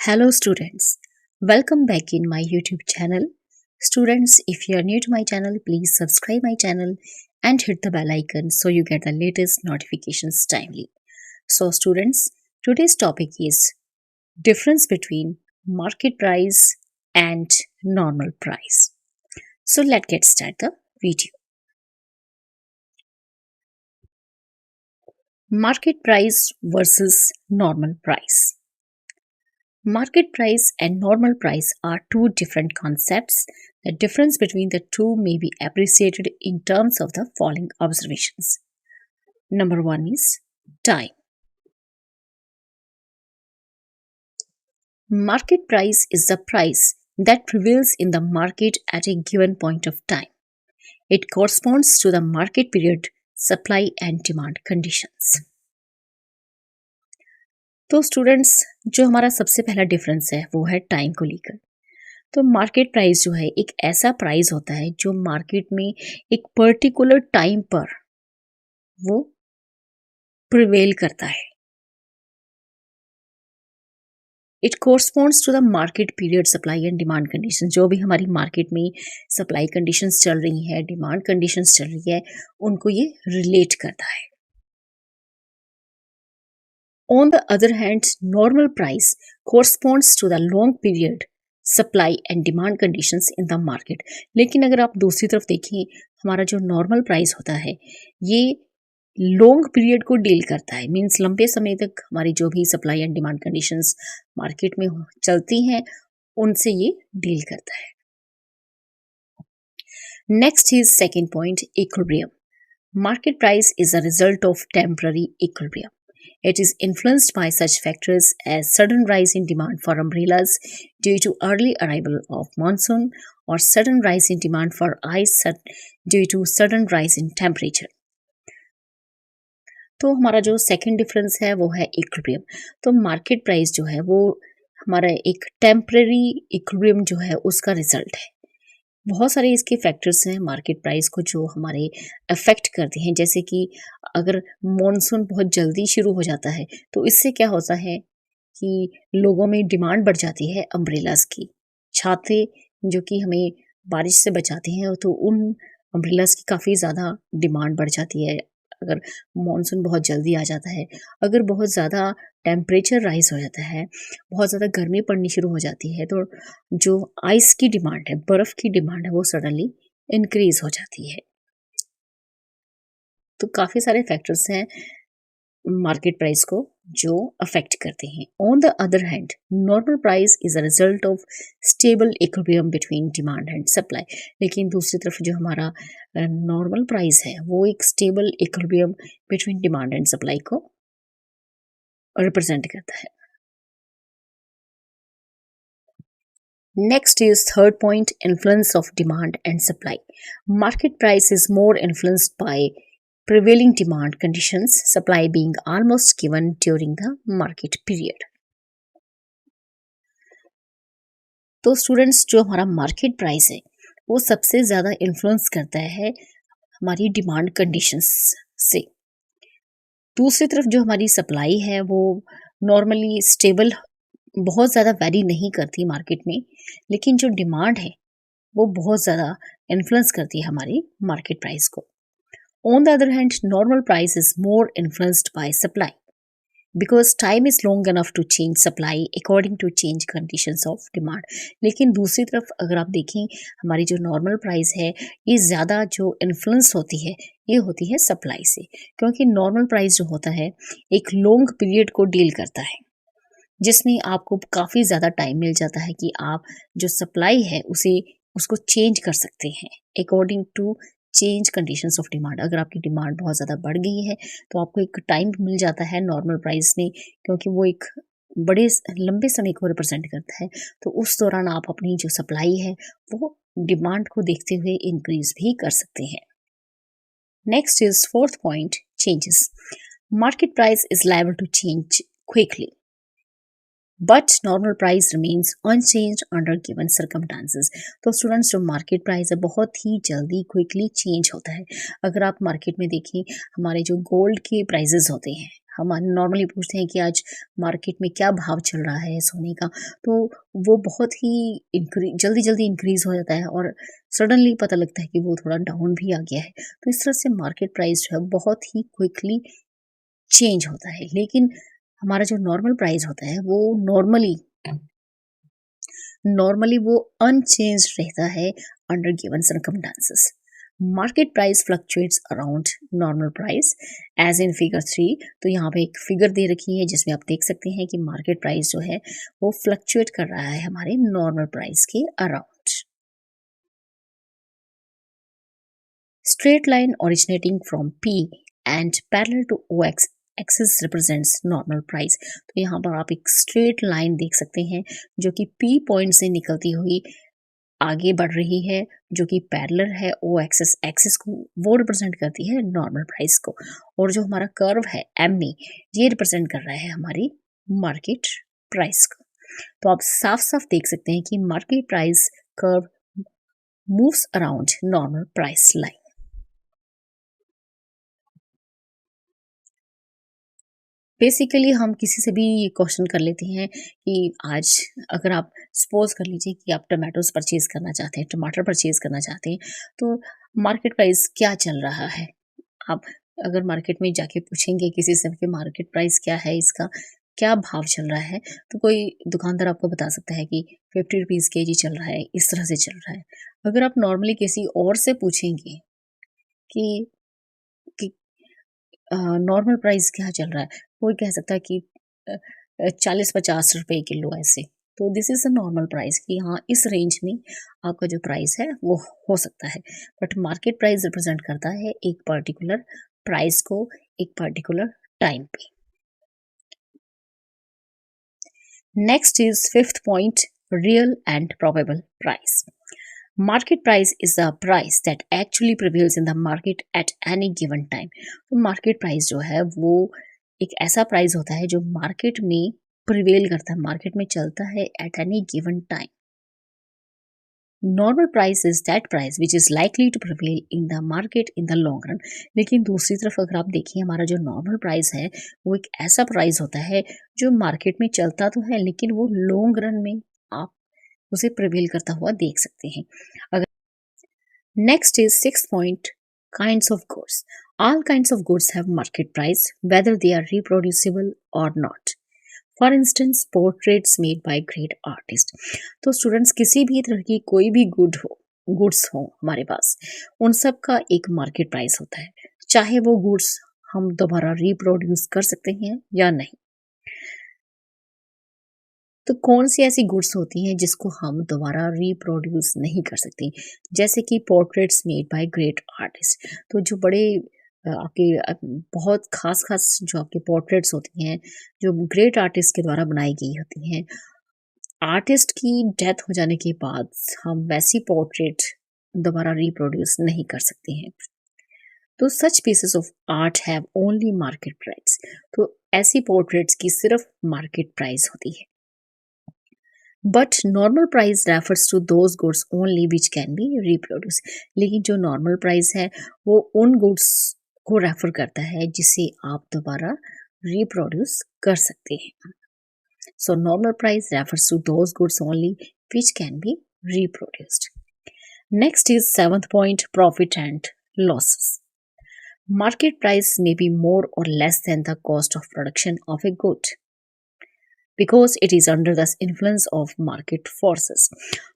Hello students, welcome back in my YouTube channel. Students, if you are new to my channel, please subscribe my channel and hit the bell icon so you get the latest notifications timely. So students, today's topic is difference between market price and normal price. So let's get start the video. Market price versus normal price. Market price and normal price are two different concepts. The difference between the two may be appreciated in terms of the following observations. Number one is time. Market price is the price that prevails in the market at a given point of time. It corresponds to the market period, supply and demand conditions. तो students जो हमारा सबसे पहला difference है वो है time को लेकर। तो मार्केट प्राइस जो है एक ऐसा प्राइस होता है जो मार्केट में एक पर्टिकुलर टाइम पर वो प्रिवेल करता है। It corresponds to the market period, supply and demand condition. जो भी हमारी मार्केट में सप्लाई कंडीशंस चल रही है, डिमांड कंडीशंस चल रही है, उनको ये रिलेट करता है। On the other hand, normal price corresponds to the long period supply and demand conditions in the market. लेकिन अगर आप दूसरी तरफ देखें, हमारा जो नॉर्मल प्राइस होता है ये लॉन्ग पीरियड को डील करता है। मीन्स लंबे समय तक हमारी जो भी supply and demand conditions market में चलती हैं उनसे ये डील करता है। Next is second point, equilibrium. Market price is a result of temporary equilibrium. It is influenced by such factors as sudden rise in demand for umbrellas due to early arrival of monsoon or sudden rise in demand for ice due to sudden rise in temperature. तो हमारा जो second difference है वो है equilibrium. तो market price जो है वो हमारा एक टेम्पररी इक्विलिब्रियम जो है उसका रिजल्ट है। बहुत सारे इसके फैक्टर्स हैं मार्केट प्राइस को जो हमारे अफेक्ट करते हैं, जैसे कि अगर मॉनसून बहुत जल्दी शुरू हो जाता है तो इससे क्या होता है कि लोगों में डिमांड बढ़ जाती है अम्ब्रेलास की, छाते जो कि हमें बारिश से बचाते हैं, तो उन अम्ब्रेलास की काफ़ी ज़्यादा डिमांड बढ़ जाती है अगर मॉनसून बहुत जल्दी आ जाता है। अगर बहुत ज़्यादा टेम्परेचर राइज हो जाता है, बहुत ज़्यादा गर्मी पड़नी शुरू हो जाती है, तो जो आइस की डिमांड है, बर्फ़ की डिमांड है, वो सडनली इंक्रीज हो जाती है। तो काफ़ी सारे फैक्टर्स हैं मार्केट प्राइस को जो अफेक्ट करते हैं। On the other hand, normal price is a result of stable equilibrium between demand and supply. लेकिन दूसरी तरफ जो हमारा नॉर्मल प्राइस है वो एक stable equilibrium between demand and supply को रिप्रेजेंट करता है। Next is third point, influence of demand and supply. Market price is more influenced by prevailing demand conditions, supply being almost given during the market period. तो students जो हमारा market price है वो सबसे ज़्यादा इन्फ्लुएंस करता है हमारी डिमांड कंडीशंस से। दूसरी तरफ जो हमारी सप्लाई है वो नॉर्मली स्टेबल बहुत ज़्यादा वेरी नहीं करती मार्केट में, लेकिन जो डिमांड है वो बहुत ज़्यादा इन्फ्लुएंस करती है हमारी मार्केट प्राइस को। On the other hand, normal price is more influenced by supply because time is long enough to change supply according to change conditions of demand. लेकिन दूसरी तरफ अगर आप देखें, हमारी जो नॉर्मल प्राइस है ये ज़्यादा जो इन्फ्लुएंस होती है ये होती है सप्लाई से, क्योंकि नॉर्मल प्राइस जो होता है एक लॉन्ग पीरियड को डील करता है जिसमें आपको काफ़ी ज़्यादा टाइम मिल जाता है कि आप जो सप्लाई है उसको चेंज कर सकते हैं according to change conditions of demand. अगर आपकी डिमांड बहुत ज़्यादा बढ़ गई है तो आपको एक टाइम मिल जाता है नॉर्मल प्राइस में, क्योंकि वो एक बड़े लंबे समय को रिप्रेजेंट करता है। तो उस दौरान आप अपनी जो सप्लाई है वो डिमांड को देखते हुए इंक्रीज भी कर सकते हैं। Next is fourth point, changes. Market price is liable to change quickly but normal price remains unchange under given circumstances. तो स्टूडेंट्स जो मार्केट प्राइस है बहुत ही जल्दी क्विकली चेंज होता है। अगर आप मार्केट में देखें, हमारे जो गोल्ड के प्राइजेस होते हैं, हम नॉर्मली पूछते हैं कि आज मार्केट में क्या भाव चल रहा है सोने का, तो वो बहुत ही जल्दी-जल्दी इंक्रीज़ हो जाता है और सडनली पता लगता है कि वो थोड़ा डाउन भी आ गया है। तो इस तरह से मार्केट प्राइस जो है बहुत ही क्विकली चेंज होता है। लेकिन हमारा जो नॉर्मल प्राइस होता है वो नॉर्मली नॉर्मली वो अनचेंज्ड रहता है under given circumstances. Market price fluctuates around normal price as in figure 3। तो यहाँ पे एक फिगर दे रखी है जिसमें आप देख सकते हैं कि मार्केट प्राइस जो है वो फ्लक्चुएट कर रहा है हमारे नॉर्मल प्राइस के around. Straight line originating from P and parallel to OX axis represents normal price। तो यहाँ पर आप एक स्ट्रेट लाइन देख सकते हैं जो कि P पॉइंट से निकलती हुई आगे बढ़ रही है, जो कि पैरेलल है ओ एक्सिस एक्सिस को, वो रिप्रेजेंट करती है नॉर्मल प्राइस को। और जो हमारा कर्व है ME, ये रिप्रेजेंट कर रहा है हमारी मार्केट प्राइस को। तो आप साफ साफ देख सकते हैं कि market price curve moves around normal price line. Basically हम किसी से भी ये क्वेश्चन कर लेते हैं कि आज अगर आप सपोज कर लीजिए कि आप टमाटोज परचेज करना चाहते हैं, टमाटर परचेज करना चाहते हैं, तो मार्केट प्राइस क्या चल रहा है। आप अगर मार्केट में जाके पूछेंगे किसी से कि मार्केट प्राइस क्या है, इसका क्या भाव चल रहा है, तो कोई दुकानदार आपको बता सकता है कि 50 रुपीज़ केजी चल रहा है, इस तरह से चल रहा है। अगर आप नॉर्मली किसी और से पूछेंगे कि नॉर्मल प्राइस क्या चल रहा है, कोई कह सकता है कि 40-50 रुपए किलो ऐसे। तो this is a normal price कि हाँ, इस रेंज में आपका जो प्राइस है वो हो सकता है। बट मार्केट प्राइस रिप्रेजेंट करता है एक पर्टिकुलर प्राइस को एक पर्टिकुलर टाइम पे। Next is fifth point, real and probable price. Market price is the price that actually prevails in the market at any given time. तो market price जो है वो एक ऐसा प्राइस होता है जो मार्केट में प्रिवेल करता है, मार्केट में चलता है at any given time. Normal price is that price which is likely to prevail in the market in the long run. लेकिन दूसरी तरफ अगर आप देखिए, हमारा जो नॉर्मल प्राइस है वो एक ऐसा प्राइस होता है जो मार्केट में चलता तो है लेकिन वो लॉन्ग रन में आप उसे प्रिवेल करता हुआ देख सकते हैं। अगर Next is sixth point, kinds of goods. All kinds of goods have market price whether they are reproducible or not. For instance portraits made by great artist. तो स्टूडेंट्स किसी भी तरह की कोई भी गुड्स हो हमारे पास, उन सब का एक मार्केट प्राइस होता है, चाहे वो गुड्स हम दोबारा रिप्रोड्यूस कर सकते हैं या नहीं। तो कौन सी ऐसी गुड्स होती हैं जिसको हम दोबारा रिप्रोड्यूस नहीं कर सकते, जैसे कि portraits made by great artist. तो जो बड़े आपके बहुत खास खास जो आपके पोर्ट्रेट्स होती हैं जो ग्रेट आर्टिस्ट के द्वारा बनाई गई होती हैं, आर्टिस्ट की डेथ हो जाने के बाद हम वैसी पोर्ट्रेट दोबारा रिप्रोड्यूस नहीं कर सकते हैं। तो such pieces of art have only market price. तो ऐसी पोर्ट्रेट्स की सिर्फ मार्केट प्राइस होती है। But normal price refers to those goods only which can be reproduce. लेकिन जो नॉर्मल प्राइस है वो उन गुड्स को रेफर करता है जिसे आप दोबारा रिप्रोड्यूस कर सकते हैं। So normal price refers to those goods only which can be reproduced. Next is seventh point, profit and losses. Market price may be more or less than the cost of production of a good because it is under the influence of market forces.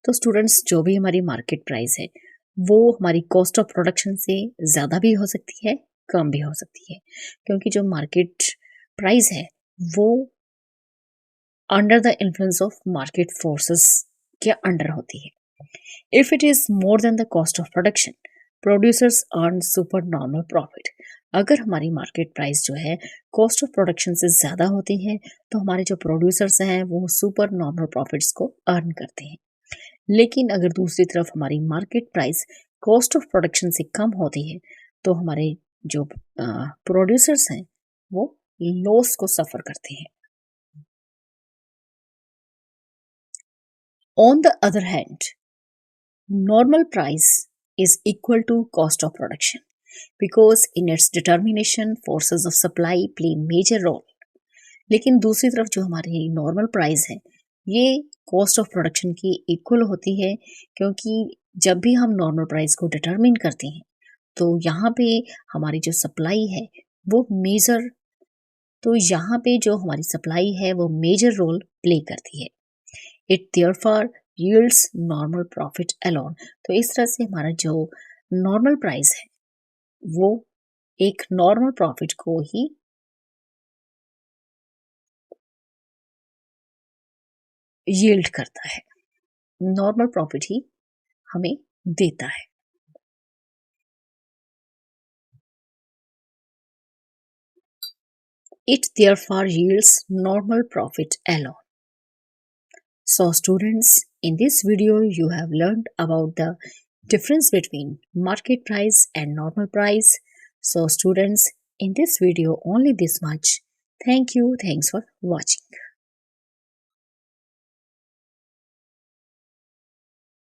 तो students, जो भी हमारी market price है वो हमारी cost of production से ज़्यादा भी हो सकती है, कम भी हो सकती है, क्योंकि जो मार्केट प्राइस है वो under the influence of market forces के अंडर होती है। If it is more than the cost of production, producers earn super normal profit. अगर हमारी मार्केट प्राइस जो है कॉस्ट ऑफ प्रोडक्शन से ज़्यादा होती है तो हमारे जो प्रोड्यूसर्स हैं वो सुपर नॉर्मल प्रॉफिट्स को अर्न करते हैं। लेकिन अगर दूसरी तरफ हमारी market price cost of production से कम होती है तो हमारे जो प्रोड्यूसर्स हैं वो लॉस को सफ़र करते हैं। On the other hand, normal price is equal to cost of production. because in its determination forces of supply play major role. लेकिन दूसरी तरफ जो हमारी नॉर्मल प्राइस है ये कॉस्ट ऑफ प्रोडक्शन की इक्वल होती है, क्योंकि जब भी हम नॉर्मल प्राइस को डिटरमिन करते हैं तो यहाँ पे हमारी जो सप्लाई है वो मेजर तो यहाँ पे जो हमारी सप्लाई है वो मेजर रोल प्ले करती है। It therefore yields normal profit alone. तो इस तरह से हमारा जो नॉर्मल प्राइस है वो एक नॉर्मल प्रॉफिट को ही यील्ड करता है, नॉर्मल प्रॉफिट ही हमें देता है। It therefore yields normal profit alone. So students, in this video you have learned about the difference between market price and normal price. So students, in this video only this much. Thank you. Thanks for watching.